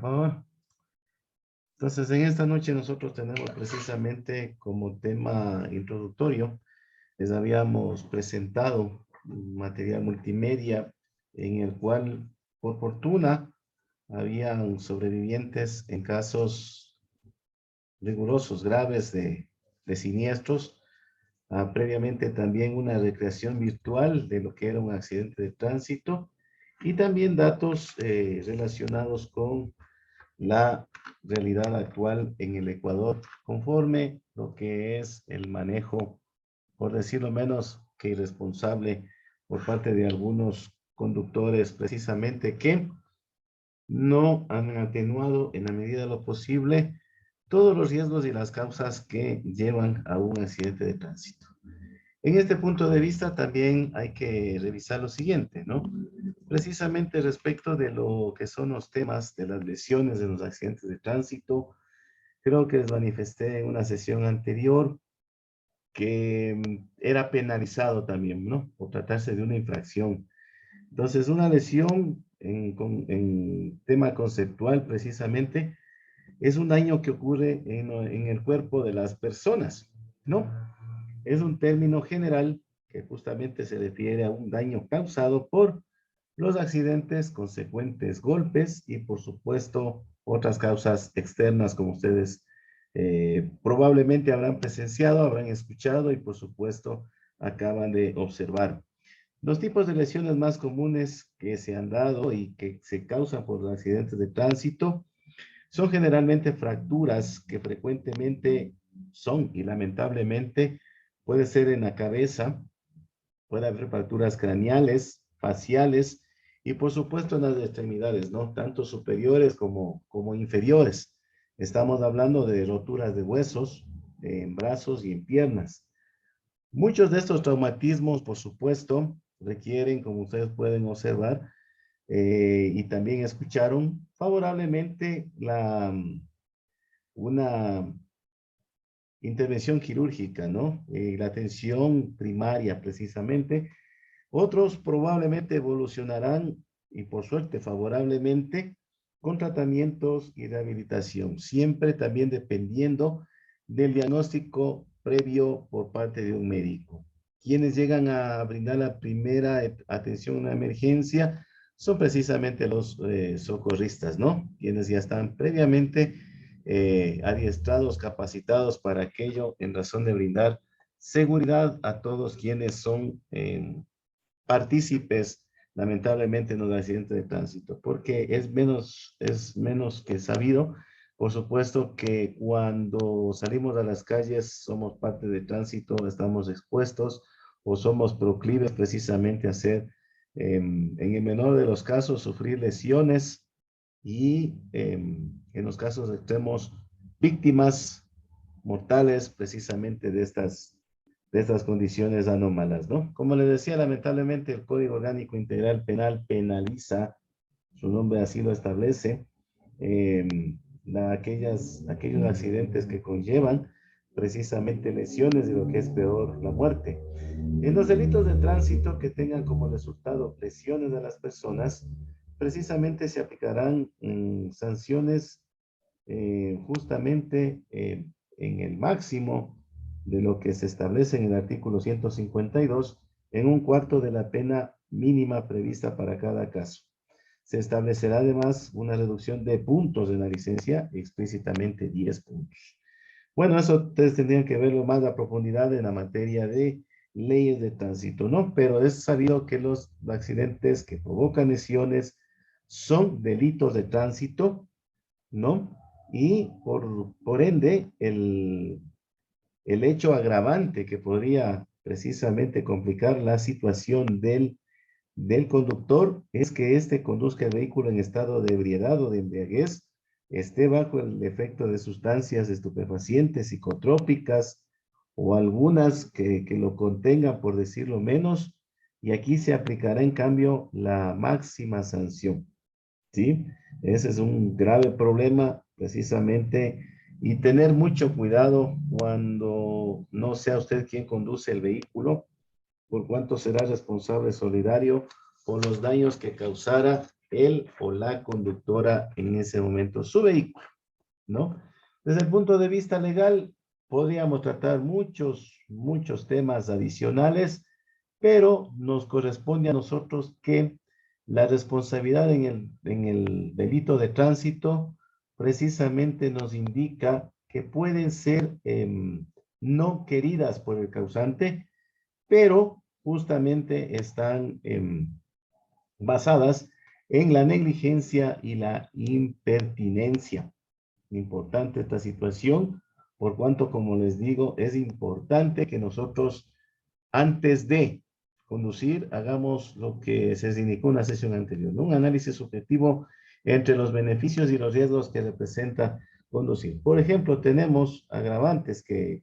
Ah, entonces, en esta noche nosotros tenemos precisamente como tema introductorio, les habíamos presentado un material multimedia en el cual, por fortuna, habían sobrevivientes en casos rigurosos, graves de siniestros. Previamente también una recreación virtual de lo que era un accidente de tránsito y también datos relacionados con la realidad actual en el Ecuador, conforme lo que es el manejo, por decirlo menos que irresponsable, por parte de algunos conductores, precisamente que no han atenuado en la medida de lo posible todos los riesgos y las causas que llevan a un accidente de tránsito. En este punto de vista también hay que revisar lo siguiente, ¿no? Precisamente respecto de lo que son los temas de las lesiones de los accidentes de tránsito, creo que les manifesté en una sesión anterior que era penalizado también, ¿no? Por tratarse de una infracción. Entonces, una lesión en tema conceptual precisamente es un daño que ocurre en el cuerpo de las personas, ¿no? Es un término general que justamente se refiere a un daño causado por los accidentes, consecuentes golpes y por supuesto otras causas externas como ustedes probablemente habrán presenciado, habrán escuchado y por supuesto acaban de observar. Los tipos de lesiones más comunes que se han dado y que se causan por los accidentes de tránsito son generalmente fracturas que frecuentemente son y lamentablemente puede ser en la cabeza, puede haber fracturas craneales, faciales y por supuesto en las extremidades, ¿no? Tanto superiores como inferiores. Estamos hablando de roturas de huesos en brazos y en piernas. Muchos de estos traumatismos, por supuesto, requieren, como ustedes pueden observar, y también escucharon favorablemente una intervención quirúrgica, ¿no? La atención primaria, precisamente. Otros probablemente evolucionarán, y por suerte favorablemente, con tratamientos y rehabilitación, siempre también dependiendo del diagnóstico previo por parte de un médico. Quienes llegan a brindar la primera atención a una emergencia son precisamente los socorristas, ¿no? Quienes ya están previamente adiestrados, capacitados para aquello en razón de brindar seguridad a todos quienes son partícipes, lamentablemente, en los accidentes de tránsito, porque es menos que sabido, por supuesto, que cuando salimos a las calles somos parte del tránsito, estamos expuestos o somos proclives precisamente a hacer, en el menor de los casos, sufrir lesiones y en los casos extremos, víctimas mortales precisamente de estas condiciones anómalas, ¿no? Como les decía, lamentablemente el Código Orgánico Integral Penal penaliza, su nombre así lo establece, eh, aquellos accidentes que conllevan precisamente lesiones y lo que es peor, la muerte. En los delitos de tránsito que tengan como resultado lesiones a las personas, precisamente se aplicarán sanciones justamente en el máximo de lo que se establece en el artículo 152, en un cuarto de la pena mínima prevista para cada caso. Se establecerá además una reducción de puntos en la licencia, explícitamente 10 puntos. Bueno, eso ustedes tendrían que verlo más a profundidad en la materia de leyes de tránsito, ¿no? Pero es sabido que los accidentes que provocan lesiones son delitos de tránsito, ¿no? Y por ende, el hecho agravante que podría precisamente complicar la situación del conductor es que éste conduzca el vehículo en estado de ebriedad o de embriaguez, esté bajo el efecto de sustancias estupefacientes, psicotrópicas o algunas que lo contengan, por decirlo menos, y aquí se aplicará en cambio la máxima sanción. ¿Sí? Ese es un grave problema precisamente y tener mucho cuidado cuando no sea usted quien conduce el vehículo, por cuanto será responsable solidario por los daños que causara el o la conductora en ese momento su vehículo, ¿no? Desde el punto de vista legal, podríamos tratar muchos temas adicionales, pero nos corresponde a nosotros que la responsabilidad en el delito de tránsito precisamente nos indica que pueden ser no queridas por el causante, pero justamente están basadas en la negligencia y la impertinencia. Importante esta situación, por cuanto, como les digo, es importante que nosotros, antes de conducir, hagamos lo que se indicó en una sesión anterior, ¿no? Un análisis subjetivo entre los beneficios y los riesgos que representa conducir. Por ejemplo, tenemos agravantes que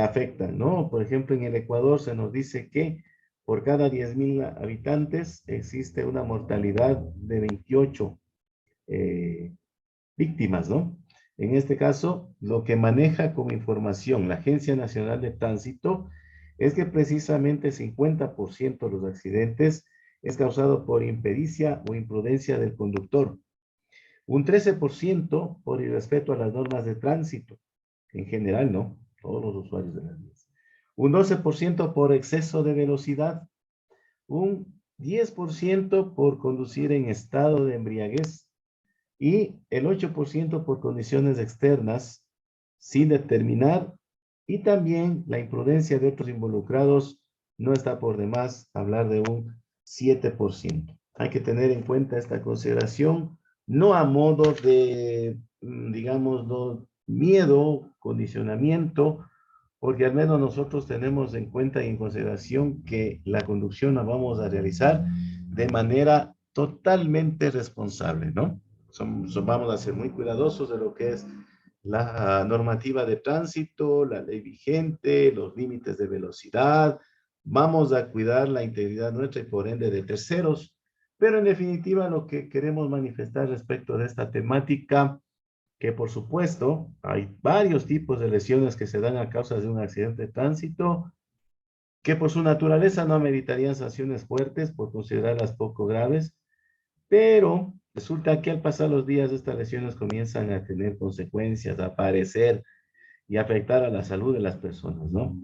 afectan, ¿no? Por ejemplo, en el Ecuador se nos dice que por cada 10,000 habitantes existe una mortalidad de 28 víctimas, ¿no? En este caso, lo que maneja como información la Agencia Nacional de Tránsito es que precisamente 50% de los accidentes es causado por impericia o imprudencia del conductor, un 13% por irrespeto a las normas de tránsito, en general, ¿no? Todos los usuarios de las vías. Un 12% por exceso de velocidad, un 10% por conducir en estado de embriaguez, y el 8% por condiciones externas sin determinar, y también la imprudencia de otros involucrados no está por demás hablar de un 7%. Hay que tener en cuenta esta consideración, no a modo de, digamos, no, miedo, condicionamiento, porque al menos nosotros tenemos en cuenta y en consideración que la conducción la vamos a realizar de manera totalmente responsable, ¿no? Vamos a ser muy cuidadosos de lo que es la normativa de tránsito, la ley vigente, los límites de velocidad. Vamos a cuidar la integridad nuestra y por ende de terceros. Pero en definitiva lo que queremos manifestar respecto de esta temática, que por supuesto hay varios tipos de lesiones que se dan a causa de un accidente de tránsito, que por su naturaleza no ameritarían sanciones fuertes por considerarlas poco graves, pero resulta que al pasar los días estas lesiones comienzan a tener consecuencias, a aparecer y afectar a la salud de las personas, ¿no?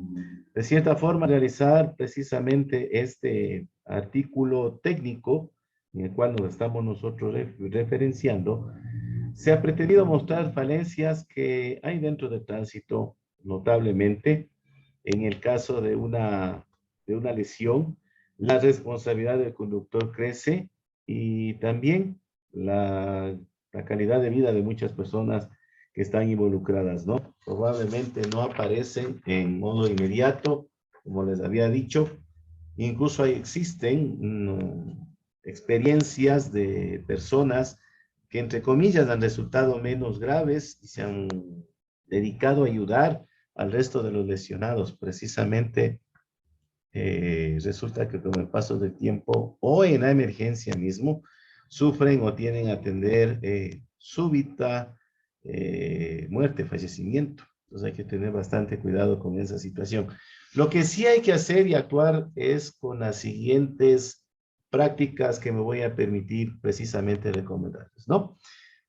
De cierta forma, realizar precisamente este artículo técnico en el cual nos estamos nosotros referenciando, se ha pretendido mostrar falencias que hay dentro del tránsito notablemente. En el caso de una lesión, la responsabilidad del conductor crece y también la calidad de vida de muchas personas que están involucradas, ¿no? Probablemente no aparecen en modo inmediato, como les había dicho. Incluso existen experiencias de personas que, entre comillas, han resultado menos graves y se han dedicado a ayudar al resto de los lesionados. Precisamente resulta que con el paso del tiempo o en la emergencia mismo, sufren o tienen a atender súbita muerte, fallecimiento. Entonces hay que tener bastante cuidado con esa situación. Lo que sí hay que hacer y actuar es con las siguientes prácticas que me voy a permitir precisamente recomendarles, ¿no?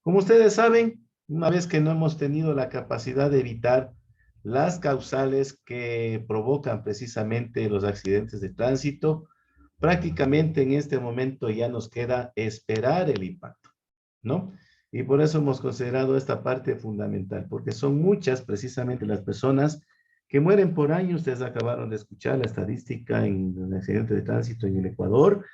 Como ustedes saben, una vez que no hemos tenido la capacidad de evitar las causales que provocan precisamente los accidentes de tránsito, prácticamente en este momento ya nos queda esperar el impacto, ¿no? Y por eso hemos considerado esta parte fundamental, porque son muchas precisamente las personas que mueren por año. Ustedes acabaron de escuchar la estadística en el accidente de tránsito en el Ecuador,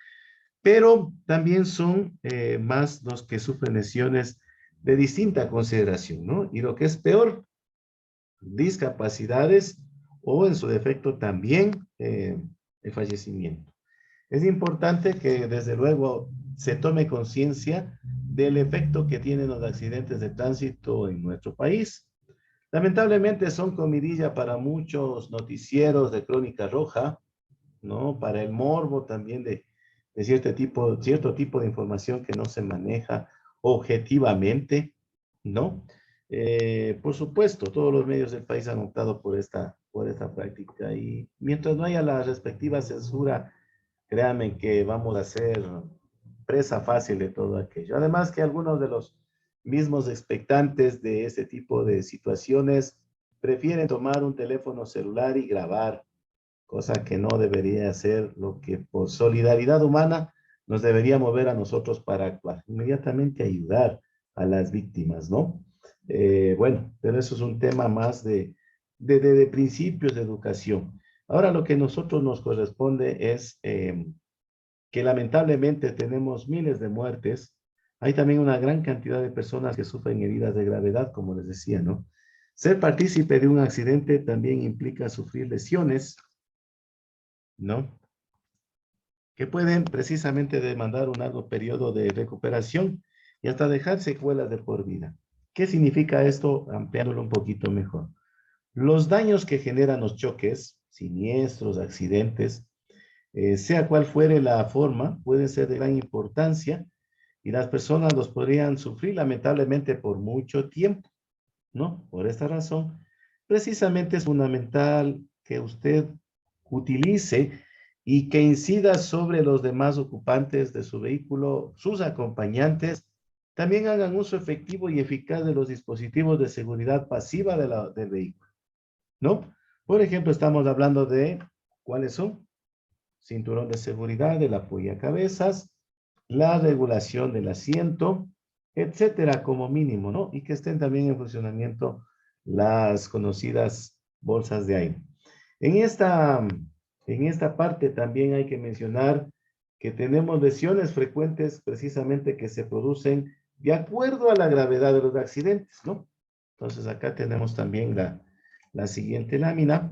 pero también son más los que sufren lesiones de distinta consideración, ¿no? Y lo que es peor, discapacidades o en su defecto también el fallecimiento. Es importante que desde luego se tome conciencia del efecto que tienen los accidentes de tránsito en nuestro país. Lamentablemente son comidilla para muchos noticieros de crónica roja, ¿no? Para el morbo también de cierto tipo de información que no se maneja objetivamente, ¿no? Por supuesto, todos los medios del país han optado por esta práctica y mientras no haya la respectiva censura, créanme que vamos a ser presa fácil de todo aquello. Además que algunos de los mismos expectantes de este tipo de situaciones prefieren tomar un teléfono celular y grabar, cosa que no debería ser, lo que por solidaridad humana nos debería mover a nosotros para actuar, inmediatamente ayudar a las víctimas, ¿no? Bueno, pero eso es un tema más de principios de educación. Ahora lo que a nosotros nos corresponde es que lamentablemente tenemos miles de muertes. Hay también una gran cantidad de personas que sufren heridas de gravedad, como les decía, ¿no? Ser partícipe de un accidente también implica sufrir lesiones, ¿no? Que pueden precisamente demandar un largo periodo de recuperación y hasta dejar secuelas de por vida. ¿Qué significa esto? Ampliándolo un poquito mejor. Los daños que generan los choques, siniestros, accidentes, sea cual fuere la forma, pueden ser de gran importancia y las personas los podrían sufrir lamentablemente por mucho tiempo, ¿no? Por esta razón, precisamente es fundamental que usted utilice y que incida sobre los demás ocupantes de su vehículo, sus acompañantes, también hagan uso efectivo y eficaz de los dispositivos de seguridad pasiva del vehículo, ¿no? Por ejemplo, estamos hablando de, ¿cuáles son? Cinturón de seguridad, el apoyacabezas, la regulación del asiento, etcétera, como mínimo, ¿no? Y que estén también en funcionamiento las conocidas bolsas de aire. En esta parte también hay que mencionar que tenemos lesiones frecuentes precisamente que se producen de acuerdo a la gravedad de los accidentes, ¿no? Entonces acá tenemos también la siguiente lámina,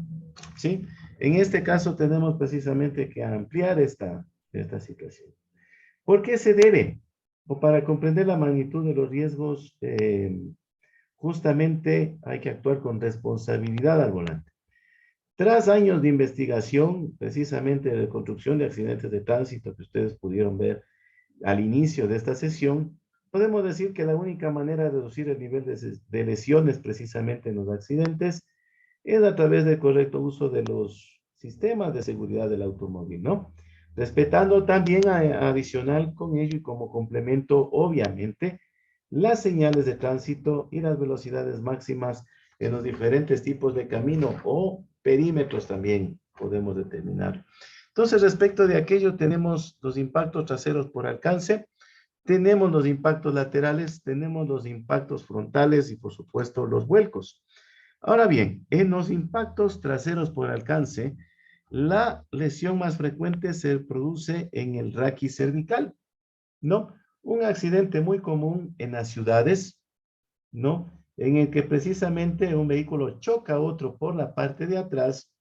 ¿sí? En este caso tenemos precisamente que ampliar esta situación. ¿Por qué se debe? O para comprender la magnitud de los riesgos, justamente hay que actuar con responsabilidad al volante. Tras años de investigación, precisamente de construcción de accidentes de tránsito que ustedes pudieron ver al inicio de esta sesión, podemos decir que la única manera de reducir el nivel de lesiones precisamente en los accidentes es a través del correcto uso de los sistemas de seguridad del automóvil, ¿no? Respetando también adicional con ello y como complemento, obviamente, las señales de tránsito y las velocidades máximas en los diferentes tipos de camino o perímetros también podemos determinar. Entonces, respecto de aquello, tenemos los impactos traseros por alcance, tenemos los impactos laterales, tenemos los impactos frontales y, por supuesto, los vuelcos. Ahora bien, en los impactos traseros por alcance, la lesión más frecuente se produce en el raquis cervical, ¿no? Un accidente muy común en las ciudades, ¿no? En el que precisamente un vehículo choca a otro por la parte de atrás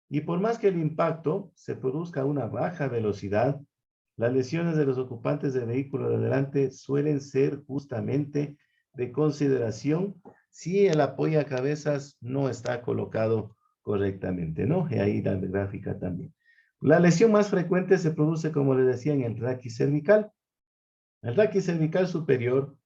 y por más que el impacto se produzca a una baja velocidad, las lesiones de los ocupantes del vehículo de adelante suelen ser justamente de consideración si el apoyacabezas no está colocado correctamente, ¿no? Y ahí la gráfica también. La lesión más frecuente se produce, como les decía, en el raquis cervical. El raquis cervical superior,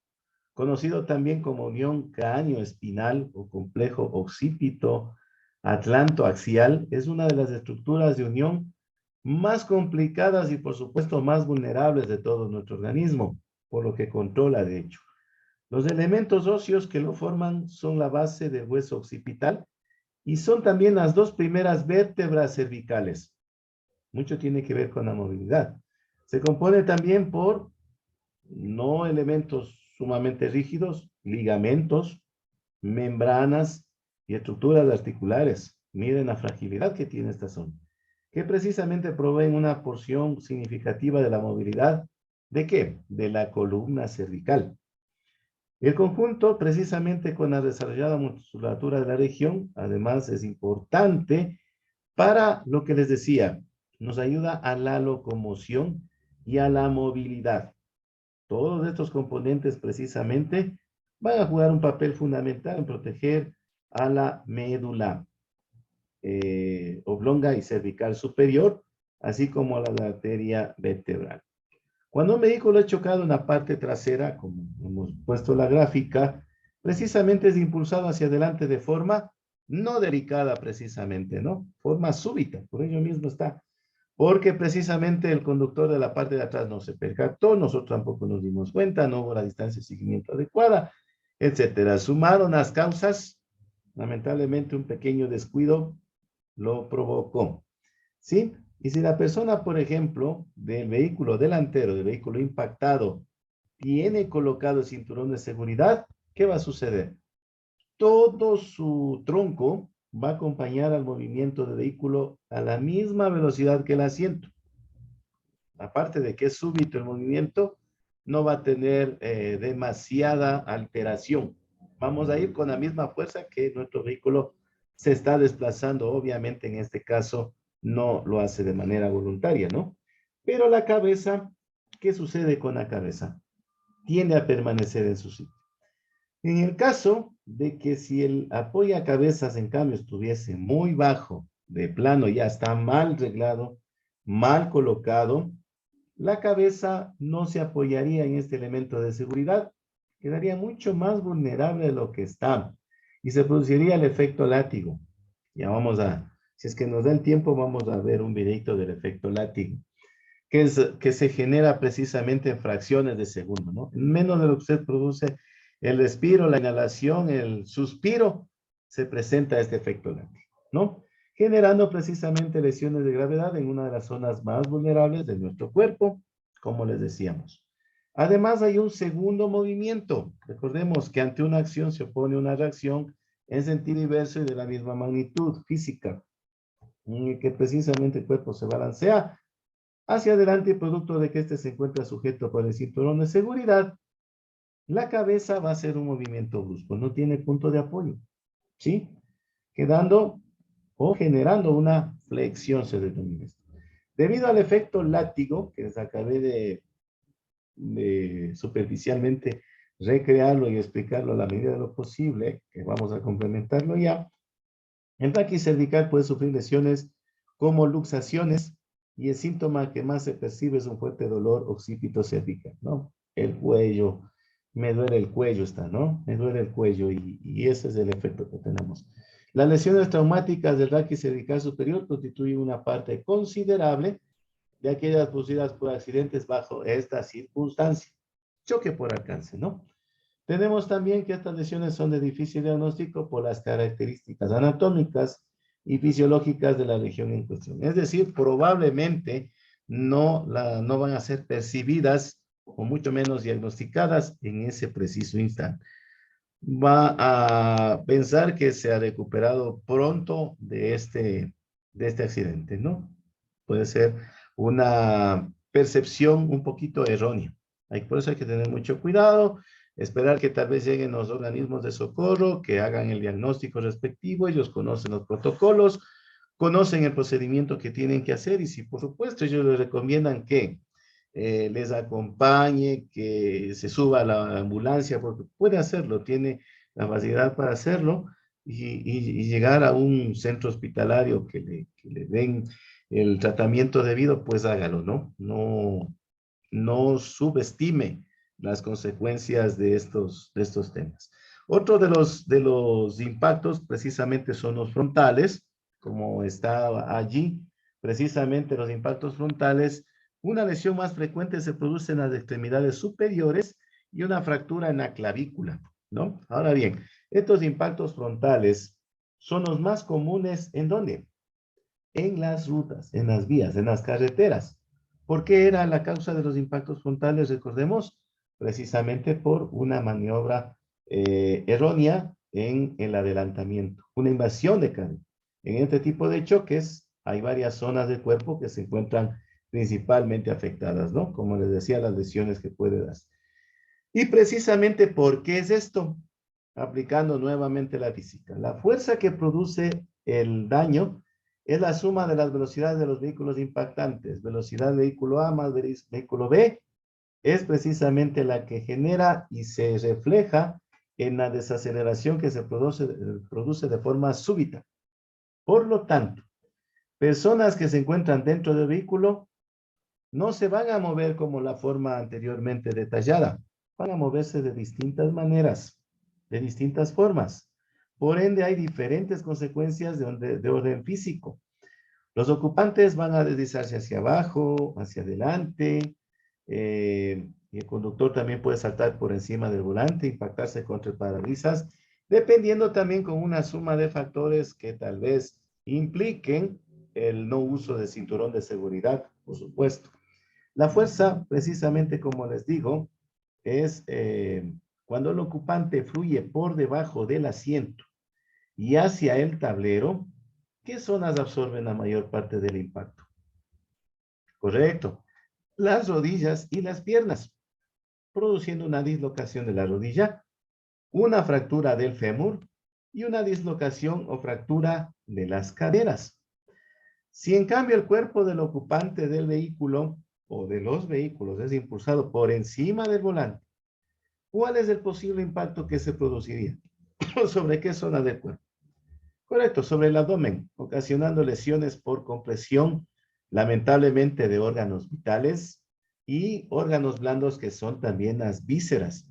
conocido también como unión cráneo-espinal o complejo occipito atlantoaxial, es una de las estructuras de unión más complicadas y por supuesto más vulnerables de todo nuestro organismo, por lo que controla de hecho. Los elementos óseos que lo forman son la base del hueso occipital y son también las dos primeras vértebras cervicales. Mucho tiene que ver con la movilidad. Se compone también por no elementos sumamente rígidos, ligamentos, membranas y estructuras articulares. Miren la fragilidad que tiene esta zona, que precisamente proveen una porción significativa de la movilidad. ¿De qué? De la columna cervical. El conjunto, precisamente con la desarrollada musculatura de la región, además es importante para lo que les decía, nos ayuda a la locomoción y a la movilidad. Todos estos componentes precisamente van a jugar un papel fundamental en proteger a la médula oblonga y cervical superior, así como a la arteria vertebral. Cuando un vehículo es chocado en la parte trasera, como hemos puesto la gráfica, precisamente es impulsado hacia adelante de forma no delicada precisamente, ¿no? Forma súbita, por ello mismo está porque precisamente el conductor de la parte de atrás no se percató, nosotros tampoco nos dimos cuenta, no hubo la distancia de seguimiento adecuada, etcétera. Sumaron las causas, lamentablemente un pequeño descuido lo provocó, ¿sí? Y si la persona, por ejemplo, del vehículo delantero, del vehículo impactado, tiene colocado el cinturón de seguridad, ¿qué va a suceder? Todo su tronco va a acompañar al movimiento del vehículo a la misma velocidad que el asiento. Aparte de que es súbito el movimiento, no va a tener demasiada alteración. Vamos a ir con la misma fuerza que nuestro vehículo se está desplazando. Obviamente, en este caso, no lo hace de manera voluntaria, ¿no? Pero la cabeza, ¿qué sucede con la cabeza? Tiende a permanecer en su sitio. En el caso de que si el apoyacabezas, en cambio, estuviese muy bajo, de plano ya está mal reglado, mal colocado, la cabeza no se apoyaría en este elemento de seguridad, quedaría mucho más vulnerable de lo que está y se produciría el efecto látigo. Ya vamos a, si es que nos da el tiempo, vamos a ver un videito del efecto látigo, que se genera precisamente en fracciones de segundo, ¿no? En menos de lo que usted produce el respiro, la inhalación, el suspiro, se presenta este efecto látigo, ¿no? Generando precisamente lesiones de gravedad en una de las zonas más vulnerables de nuestro cuerpo, como les decíamos. Además, hay un segundo movimiento. Recordemos que ante una acción se opone una reacción en sentido inverso y de la misma magnitud física, en el que precisamente el cuerpo se balancea hacia adelante, producto de que este se encuentra sujeto por el cinturón de seguridad. La cabeza va a hacer un movimiento brusco, no tiene punto de apoyo, ¿sí? Quedando o generando una flexión, se denomina esto. Debido al efecto látigo, que les acabé de superficialmente recrearlo y explicarlo a la medida de lo posible, que vamos a complementarlo ya, el raquis cervical puede sufrir lesiones como luxaciones y el síntoma que más se percibe es un fuerte dolor occipito cervical, ¿no? El cuello, me duele el cuello está, ¿no? Me duele el cuello y ese es el efecto que tenemos. Las lesiones traumáticas del raquis cervical superior constituyen una parte considerable de aquellas producidas por accidentes bajo esta circunstancia. Choque por alcance, ¿no? Tenemos también que estas lesiones son de difícil diagnóstico por las características anatómicas y fisiológicas de la región en cuestión. Es decir, probablemente no van a ser percibidas o mucho menos diagnosticadas en ese preciso instante. Va a pensar que se ha recuperado pronto de este accidente, ¿no? Puede ser una percepción un poquito errónea. Por eso hay que tener mucho cuidado, esperar que tal vez lleguen los organismos de socorro, que hagan el diagnóstico respectivo, ellos conocen los protocolos, conocen el procedimiento que tienen que hacer y si por supuesto ellos les recomiendan que les acompañe, que se suba a la ambulancia, porque puede hacerlo, tiene la facilidad para hacerlo y llegar a un centro hospitalario que le den el tratamiento debido, pues hágalo, ¿no? No subestime las consecuencias de estos temas. Otro de los impactos precisamente son los frontales, como está allí, precisamente los impactos frontales. Una lesión más frecuente se produce en las extremidades superiores y una fractura en la clavícula, ¿no? Ahora bien, estos impactos frontales son los más comunes, ¿en dónde? En las rutas, en las vías, en las carreteras. ¿Por qué era la causa de los impactos frontales? Recordemos, precisamente por una maniobra errónea en el adelantamiento, una invasión de carga. En este tipo de choques hay varias zonas del cuerpo que se encuentran principalmente afectadas, ¿no? Como les decía, las lesiones que puede dar. Y precisamente, ¿por qué es esto? Aplicando nuevamente la física. La fuerza que produce el daño es la suma de las velocidades de los vehículos impactantes. Velocidad vehículo A más vehículo B es precisamente la que genera y se refleja en la desaceleración que se produce de forma súbita. Por lo tanto, personas que se encuentran dentro del vehículo no se van a mover como la forma anteriormente detallada, van a moverse de distintas maneras, de distintas formas. Por ende, hay diferentes consecuencias de orden físico. Los ocupantes van a deslizarse hacia abajo, hacia adelante, y el conductor también puede saltar por encima del volante, impactarse contra el parabrisas, dependiendo también con una suma de factores que tal vez impliquen el no uso de cinturón de seguridad, por supuesto. La fuerza, precisamente como les digo, es cuando el ocupante fluye por debajo del asiento y hacia el tablero, ¿qué zonas absorben la mayor parte del impacto? Correcto, las rodillas y las piernas, produciendo una dislocación de la rodilla, una fractura del fémur y una dislocación o fractura de las caderas. Si en cambio el cuerpo del ocupante del vehículo o de los vehículos es impulsado por encima del volante, ¿cuál es el posible impacto que se produciría? ¿Sobre qué zona del cuerpo? Correcto, sobre el abdomen, ocasionando lesiones por compresión, lamentablemente de órganos vitales y órganos blandos que son también las vísceras.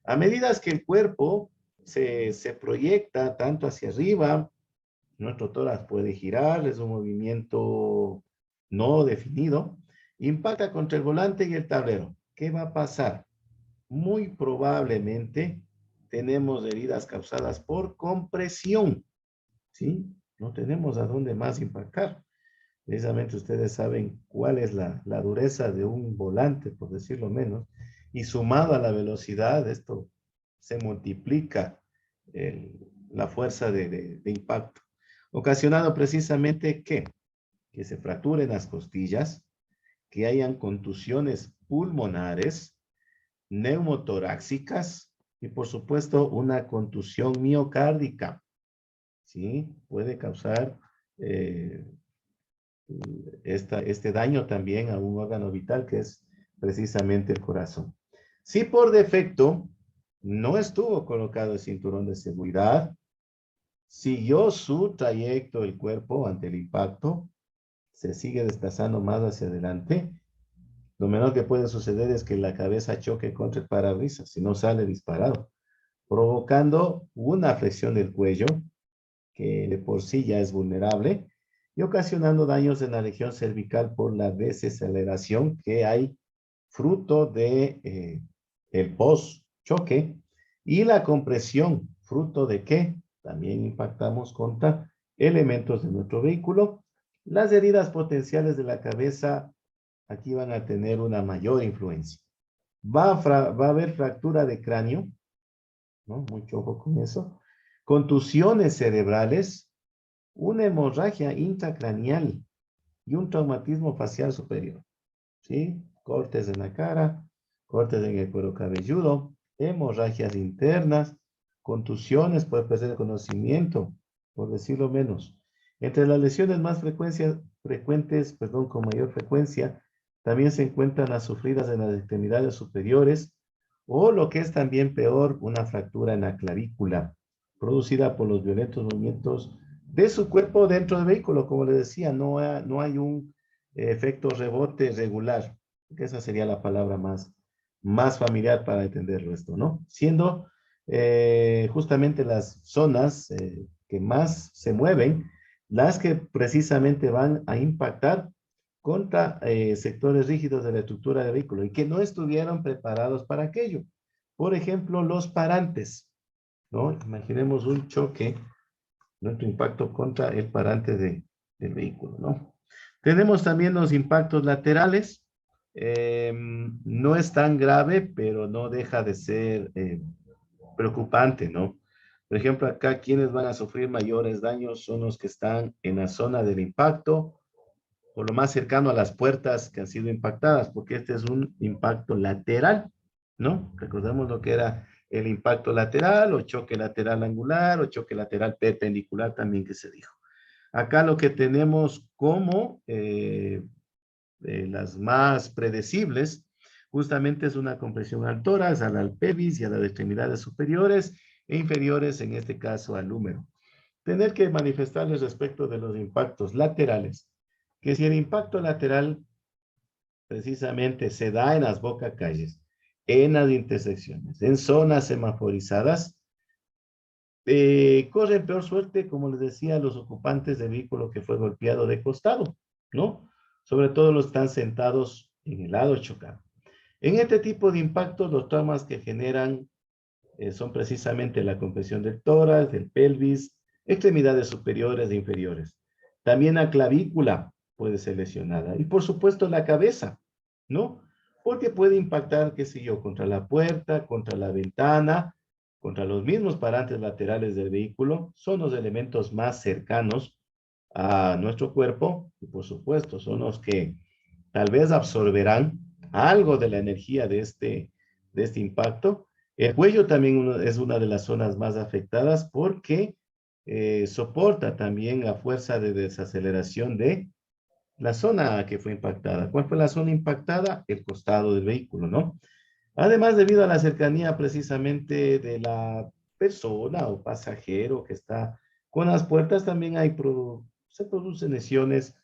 A medida que el cuerpo se proyecta tanto hacia arriba, nuestro tórax puede girar, es un movimiento no definido, impacta contra el volante y el tablero. ¿Qué va a pasar? Muy probablemente tenemos heridas causadas por compresión, ¿sí? No tenemos a dónde más impactar. Precisamente ustedes saben cuál es la dureza de un volante, por decirlo menos, y sumado a la velocidad, esto se multiplica la fuerza de impacto, ocasionado precisamente que se fracturen las costillas, que hayan contusiones pulmonares, neumotoráxicas y por supuesto una contusión miocárdica, ¿sí? Puede causar eh, este daño también a un órgano vital que es precisamente el corazón. Si por defecto no estuvo colocado el cinturón de seguridad, siguió su trayecto el cuerpo ante el impacto, se sigue desplazando más hacia adelante, lo menor que puede suceder es que la cabeza choque contra el parabrisas, si no sale disparado, provocando una flexión del cuello, que de por sí ya es vulnerable, y ocasionando daños en la región cervical por la desaceleración que hay fruto de el post-choque y la compresión, fruto de que también impactamos contra elementos de nuestro vehículo. Las heridas potenciales de la cabeza aquí van a tener una mayor influencia. Va a haber fractura de cráneo, ¿no? Mucho ojo con eso. Contusiones cerebrales, una hemorragia intracraneal y un traumatismo facial superior, ¿sí? Cortes en la cara, cortes en el cuero cabelludo, hemorragias internas, contusiones, puede perder el conocimiento, por decirlo menos. Entre las lesiones más frecuentes, con mayor frecuencia, también se encuentran las sufridas en las extremidades superiores o lo que es también peor, una fractura en la clavícula, producida por los violentos movimientos de su cuerpo dentro del vehículo. Como les decía, no hay un efecto rebote regular, que esa sería la palabra más familiar para entenderlo esto, ¿no? Siendo justamente las zonas que más se mueven, las que precisamente van a impactar contra sectores rígidos de la estructura del vehículo y que no estuvieron preparados para aquello. Por ejemplo, los parantes, ¿no? Imaginemos un choque, nuestro impacto contra el parante del vehículo, ¿no? Tenemos también los impactos laterales. No es tan grave, pero no deja de ser preocupante, ¿no? Por ejemplo, acá quienes van a sufrir mayores daños son los que están en la zona del impacto o lo más cercano a las puertas que han sido impactadas, porque este es un impacto lateral, ¿no? Recordemos lo que era el impacto lateral o choque lateral angular o choque lateral perpendicular también que se dijo. Acá lo que tenemos como las más predecibles, justamente es una compresión al tórax, al pelvis y a las extremidades superiores e inferiores, en este caso al húmero. Tener que manifestarles respecto de los impactos laterales, que si el impacto lateral precisamente se da en las bocacalles, en las intersecciones, en zonas semaforizadas, corren peor suerte, como les decía, los ocupantes del vehículo que fue golpeado de costado, ¿no? Sobre todo los que están sentados en el lado chocado. En este tipo de impactos, los traumas que generan son precisamente la compresión del tórax, del pelvis, extremidades superiores e inferiores. También la clavícula puede ser lesionada. Y por supuesto la cabeza, ¿no? Porque puede impactar, qué sé yo, contra la puerta, contra la ventana, contra los mismos parantes laterales del vehículo. Son los elementos más cercanos a nuestro cuerpo y por supuesto son los que tal vez absorberán algo de la energía de este impacto. El cuello también es una de las zonas más afectadas porque soporta también la fuerza de desaceleración de la zona que fue impactada. ¿Cuál fue la zona impactada? El costado del vehículo, ¿no? Además, debido a la cercanía precisamente de la persona o pasajero que está con las puertas, también se producen lesiones,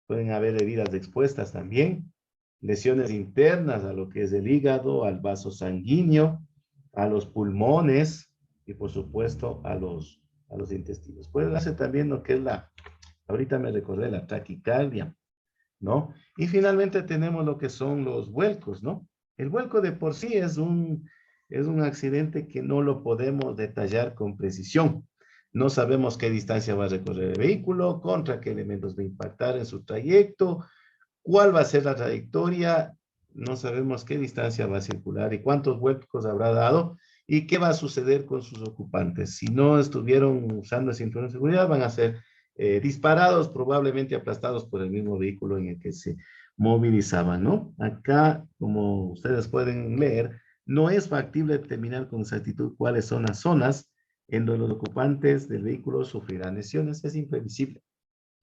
pueden haber heridas expuestas también, lesiones internas a lo que es el hígado, al vaso sanguíneo, a los pulmones y por supuesto a los intestinos. Puede darse también lo que es ahorita me recordé, la taquicardia, ¿no? Y finalmente tenemos lo que son los vuelcos, ¿no? El vuelco de por sí es un accidente que no lo podemos detallar con precisión. No sabemos qué distancia va a recorrer el vehículo, contra qué elementos va a impactar en su trayecto, cuál va a ser la trayectoria, no sabemos qué distancia va a circular y cuántos vuelcos habrá dado y qué va a suceder con sus ocupantes. Si no estuvieron usando el cinturón de seguridad, van a ser disparados, probablemente aplastados por el mismo vehículo en el que se movilizaban, ¿no? Acá, como ustedes pueden leer, no es factible determinar con exactitud cuáles son las zonas en donde los ocupantes del vehículo sufrirán lesiones. Es imprevisible.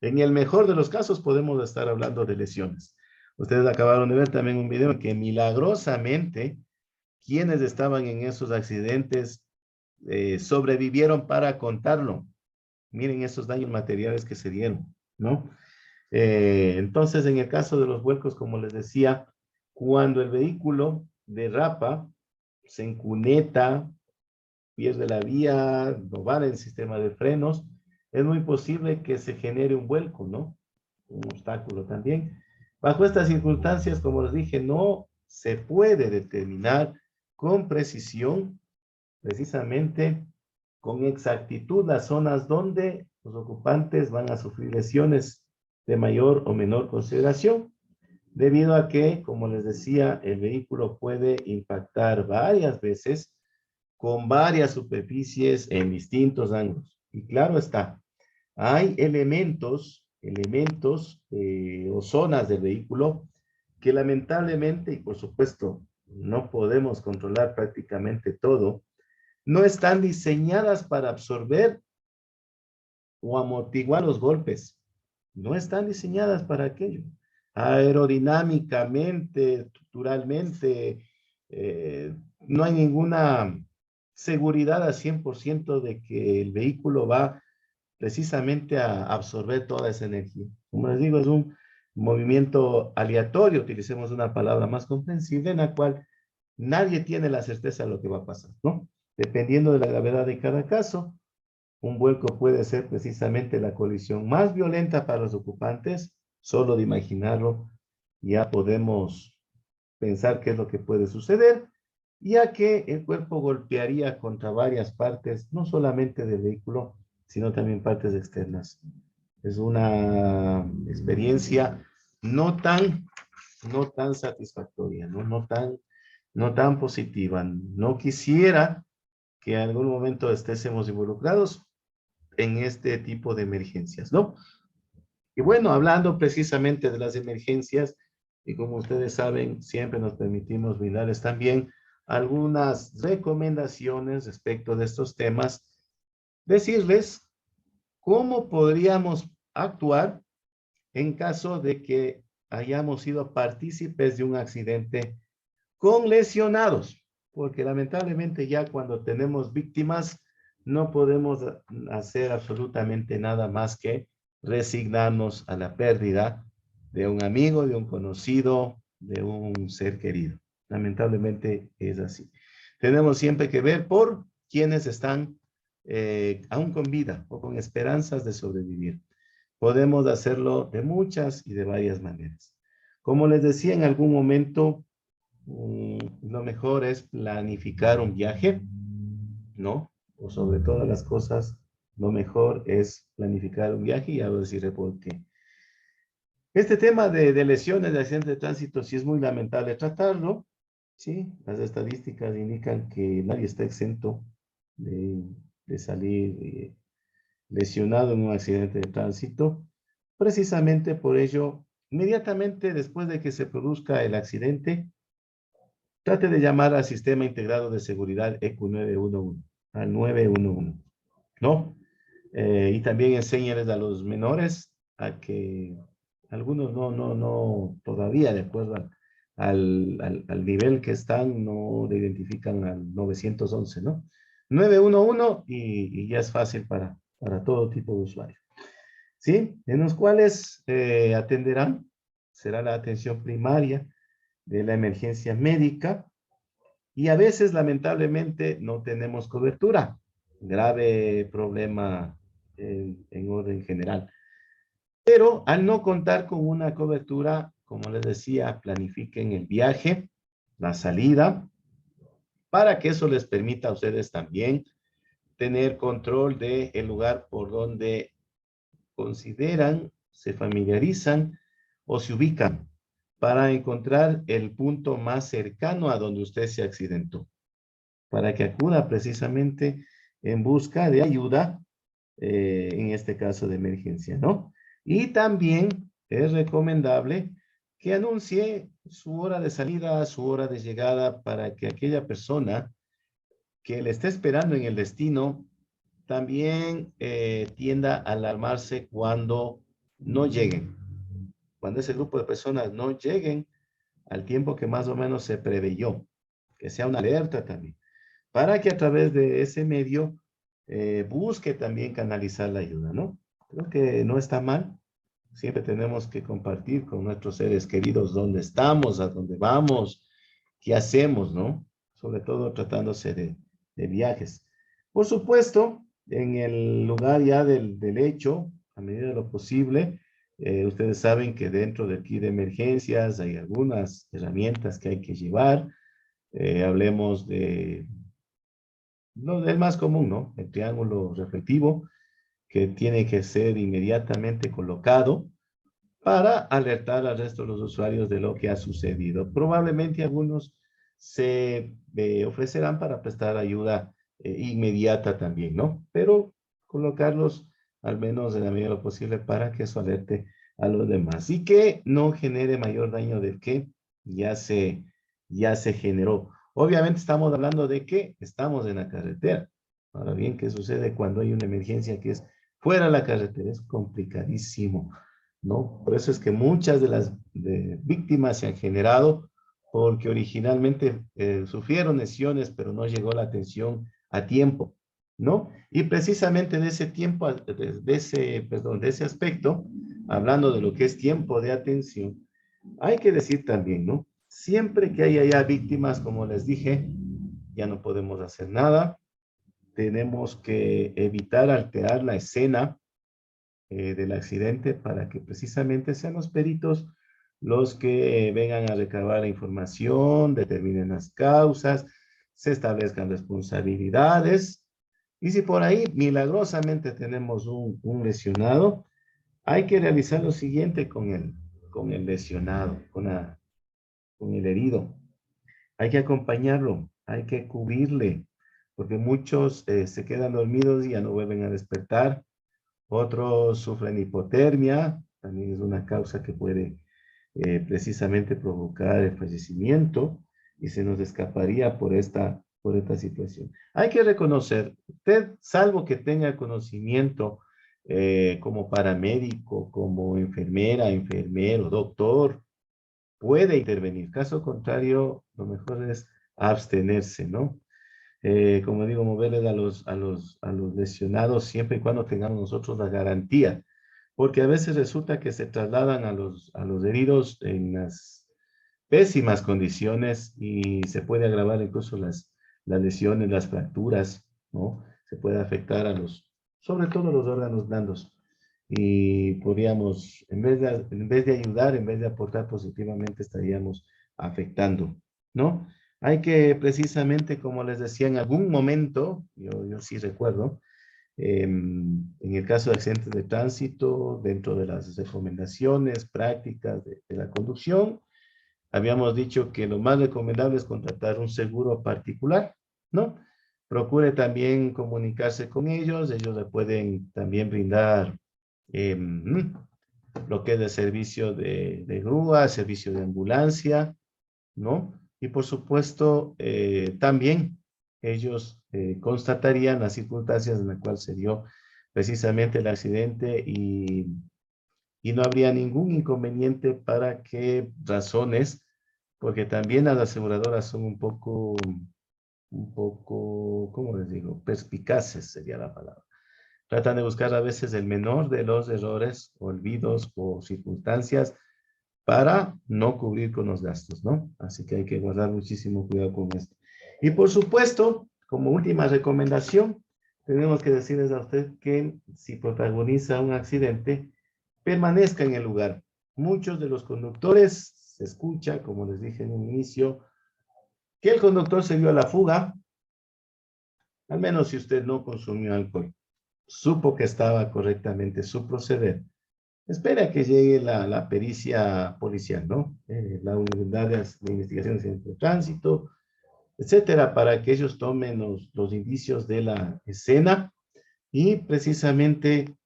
En el mejor de los casos podemos estar hablando de lesiones. Ustedes acabaron de ver también un video que milagrosamente quienes estaban en esos accidentes sobrevivieron para contarlo. Miren esos daños materiales que se dieron, ¿no? Entonces, en el caso de los vuelcos, como les decía, cuando el vehículo derrapa, se encuneta, pierde la vía, no va en el sistema de frenos, es muy posible que se genere un vuelco, ¿no? Un obstáculo también. Bajo estas circunstancias, como les dije, no se puede determinar con precisión, precisamente con exactitud, las zonas donde los ocupantes van a sufrir lesiones de mayor o menor consideración, debido a que, como les decía, el vehículo puede impactar varias veces con varias superficies en distintos ángulos. Y claro está, hay elementos o zonas del vehículo que lamentablemente, y por supuesto, no podemos controlar prácticamente todo, no están diseñadas para absorber o amortiguar los golpes. No están diseñadas para aquello. Aerodinámicamente, estructuralmente, no hay ninguna seguridad al 100% de que el vehículo va precisamente a absorber toda esa energía. Como les digo, es un movimiento aleatorio, utilicemos una palabra más comprensible, en la cual nadie tiene la certeza de lo que va a pasar, ¿no? Dependiendo de la gravedad de cada caso, un vuelco puede ser precisamente la colisión más violenta para los ocupantes. Solo de imaginarlo ya podemos pensar qué es lo que puede suceder, ya que el cuerpo golpearía contra varias partes, no solamente del vehículo, sino también partes externas. Es una experiencia no tan, no tan satisfactoria, ¿no? No tan positiva. No quisiera que en algún momento estésemos involucrados en este tipo de emergencias, ¿no? Y bueno, hablando precisamente de las emergencias, y como ustedes saben, siempre nos permitimos brindarles también algunas recomendaciones respecto de estos temas, decirles cómo podríamos actuar en caso de que hayamos sido partícipes de un accidente con lesionados, porque lamentablemente ya cuando tenemos víctimas no podemos hacer absolutamente nada más que resignarnos a la pérdida de un amigo, de un conocido, de un ser querido. Lamentablemente es así. Tenemos siempre que ver por quienes están aún con vida o con esperanzas de sobrevivir. Podemos hacerlo de muchas y de varias maneras. Como les decía en algún momento, lo mejor es planificar un viaje, ¿no? O sobre todas las cosas, lo mejor es planificar un viaje y ahora decirle por qué. Este tema de lesiones de accidentes de tránsito sí es muy lamentable tratarlo, ¿sí? Las estadísticas indican que nadie está exento de, de salir lesionado en un accidente de tránsito. Precisamente por ello, inmediatamente después de que se produzca el accidente, trate de llamar al Sistema Integrado de Seguridad ECU 911, al 911, ¿no? Y también enséñales a los menores a que algunos no, todavía de acuerdo al nivel que están, no le identifican al 911, ¿no? 911 y ya es fácil para todo tipo de usuarios, ¿sí? En los cuales atenderán, será la atención primaria de la emergencia médica y a veces lamentablemente no tenemos cobertura. Grave problema en orden general. Pero al no contar con una cobertura, como les decía, planifiquen el viaje, la salida, para que eso les permita a ustedes también tener control del lugar por donde consideran, se familiarizan o se ubican para encontrar el punto más cercano a donde usted se accidentó, para que acuda precisamente en busca de ayuda, en este caso de emergencia, ¿no? Y también es recomendable que anuncie su hora de salida, su hora de llegada, para que aquella persona que le esté esperando en el destino también tienda a alarmarse cuando no lleguen, cuando ese grupo de personas no lleguen al tiempo que más o menos se preveyó, que sea una alerta también, para que a través de ese medio busque también canalizar la ayuda, ¿no? Creo que no está mal. Siempre tenemos que compartir con nuestros seres queridos dónde estamos, a dónde vamos, qué hacemos, ¿no? Sobre todo tratándose de viajes. Por supuesto, en el lugar ya del hecho, a medida de lo posible, ustedes saben que dentro de aquí de emergencias hay algunas herramientas que hay que llevar. Hablemos de lo del más común, ¿no? El triángulo reflectivo, que tiene que ser inmediatamente colocado para alertar al resto de los usuarios de lo que ha sucedido. Probablemente algunos se ofrecerán para prestar ayuda inmediata también, ¿no? Pero colocarlos al menos en la medida de lo posible para que eso alerte a los demás y que no genere mayor daño del que ya se, ya se generó. Obviamente estamos hablando de que estamos en la carretera. Ahora bien, ¿qué sucede cuando hay una emergencia que es fuera de la carretera? Es complicadísimo, ¿no? Por eso es que muchas de las víctimas se han generado porque originalmente sufrieron lesiones, pero no llegó la atención a tiempo, ¿no? Y precisamente de ese tiempo, perdón, de ese aspecto, hablando de lo que es tiempo de atención, hay que decir también, ¿no? Siempre que haya ya víctimas, como les dije, ya no podemos hacer nada. Tenemos que evitar alterar la escena del accidente para que precisamente sean los peritos los que vengan a recabar la información, determinen las causas, se establezcan responsabilidades. Y si por ahí milagrosamente tenemos un lesionado, hay que realizar lo siguiente con el lesionado, con el herido. Hay que acompañarlo, hay que cubrirle, porque muchos se quedan dormidos y ya no vuelven a despertar. Otros sufren hipotermia, también es una causa que puede precisamente provocar el fallecimiento y se nos escaparía por esta situación. Hay que reconocer, usted, salvo que tenga conocimiento como paramédico, como enfermera, enfermero, doctor, puede intervenir. Caso contrario, lo mejor es abstenerse, ¿no? Como digo, moverles a los lesionados siempre y cuando tengamos nosotros la garantía, porque a veces resulta que se trasladan a los heridos en las pésimas condiciones y se puede agravar incluso las lesiones, las fracturas, ¿no? se puede afectar a sobre todo los órganos blandos. Y podríamos, en vez de ayudar, en vez de aportar positivamente, estaríamos afectando, ¿no? Hay que precisamente, como les decía, en algún momento, yo sí recuerdo, en el caso de accidentes de tránsito, dentro de las recomendaciones prácticas de la conducción, habíamos dicho que lo más recomendable es contratar un seguro particular, ¿no? Procure también comunicarse con ellos le pueden también brindar lo que es el servicio de grúa, servicio de ambulancia, ¿no? Y por supuesto, también ellos constatarían las circunstancias en las cuales se dio precisamente el accidente y no habría ningún inconveniente para qué razones, porque también las aseguradoras son un poco, ¿cómo les digo? Perspicaces sería la palabra. Tratan de buscar a veces el menor de los errores, olvidos o circunstancias para no cubrir con los gastos, ¿no? Así que hay que guardar muchísimo cuidado con esto. Y por supuesto, como última recomendación, tenemos que decirles a usted que si protagoniza un accidente, permanezca en el lugar. Muchos de los conductores se escucha, como les dije en un inicio, que el conductor se dio a la fuga, al menos si usted no consumió alcohol, supo que estaba correctamente su proceder. Espera que llegue la pericia policial, ¿no? La unidad de investigaciones de tránsito, etcétera, para que ellos tomen los indicios de la escena y precisamente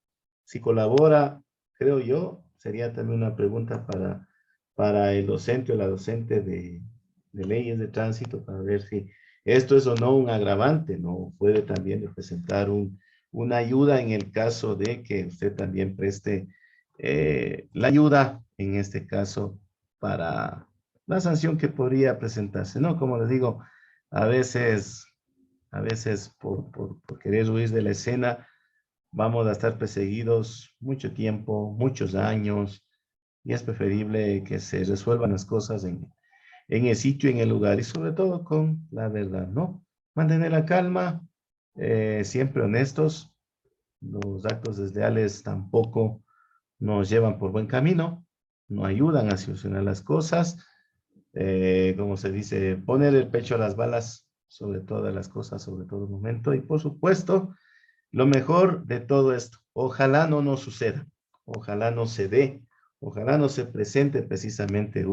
si colabora, creo yo, sería también una pregunta para el docente o la docente de leyes de tránsito para ver si esto es o no un agravante, ¿no? Puede también representar una ayuda en el caso de que usted también preste la ayuda, en este caso, para la sanción que podría presentarse, ¿no? Como les digo, a veces, a veces por querer huir de la escena, vamos a estar perseguidos mucho tiempo, muchos años, y es preferible que se resuelvan las cosas en el sitio, en el lugar, y sobre todo con la verdad, ¿no? Mantener la calma, siempre honestos, los actos desleales tampoco nos llevan por buen camino, no ayudan a solucionar las cosas, como se dice, poner el pecho a las balas sobre todas las cosas, sobre todo momento, y por supuesto, lo mejor de todo esto, ojalá no nos suceda, ojalá no se dé, ojalá no se presente precisamente